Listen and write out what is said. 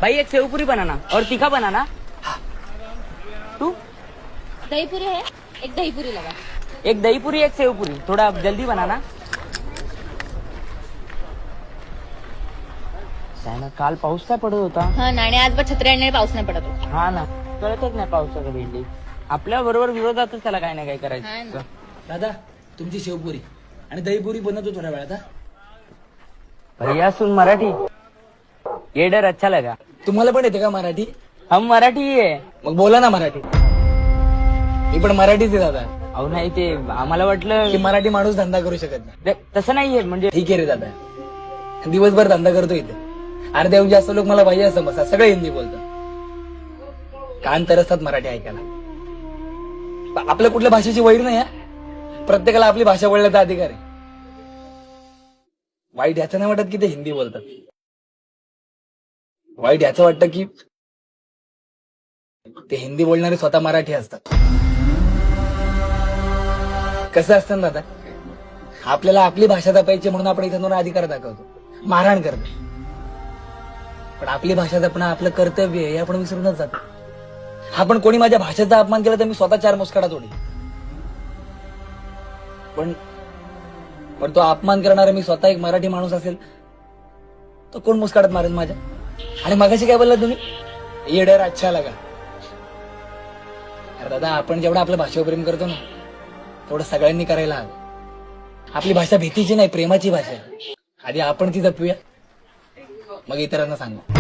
भाई एक सेव पूरी बनाना और तीखा बनाना। तू दही पूरी है, एक दही पूरी लगा। एक दही पूरी एक सेव पूरी, थोड़ा जल्दी बनाना। ना काल पाऊस काय पडत होता? हा ना, आणि आज बघ छत्री आणणे पाऊस नाही पडत होता. हा ना, कळतच नाही पावसाचं भेंडी. आपल्या बरोबर विरोधातच त्याला काय ना काय हा करायचं. ना. दादा तुमची शेवपुरी आणि दहीपुरी बनवतो थोड्या वेळात. भैया सुन मराठी, ये डर अच्छा लगा. तुम्हाला पण येते का मराठी? हम मराठी ही आहे. मग बोला ना मराठी. मी पण मराठीच आहे दादा. अहो नाही ते आम्हाला वाटलं की मराठी माणूस धंदा करू शकत नाही. तसं नाहीये म्हणजे. ठीक आहे रे दादा, दिवसभर धंदा करतो इथे. अर्ध्याहून जास्त लोक मला भैया समजतात, सगळे हिंदी बोलतात. कान तरसतात मराठी ऐकायला. आपल्या कुठल्या भाषेची वैर नाही आहे. प्रत्येकाला आपली भाषा बोलण्याचा अधिकार आहे. वाईट ह्याचं नाही वाटत की ते हिंदी बोलतात. वाईट ह्याचं वाटतं की ते हिंदी बोलणारे स्वतः मराठी असतात. कसं असतं ना दादा, आपल्याला आपली भाषा जपायची म्हणून आपण इथं अधिकार दाखवतो, मारहाण करतो. पण आपली भाषा जपणं आपलं कर्तव्य आहे हे आपण विसरूनच जातो. आपण कोणी माझ्या भाषेचा अपमान केला तर मी स्वतः 4 मुस्काटा तोडी. पण तो अपमान करणारा मी स्वतः एक मराठी माणूस असेल तो कोण मुस्काटात मारेल माझ्या? आणि मगाशी काय बोलला तुम्ही? ये डर अच्छा लगा. अरे दादा, आपण जेवढं आपल्या भाषेवर प्रेम करतो ना तेवढं सगळ्यांनी करायला हवं. आपली भाषा भीतीची नाही, प्रेमाची भाषा आहे. आधी आपण ती जपूया, मग इतरांना सांगू.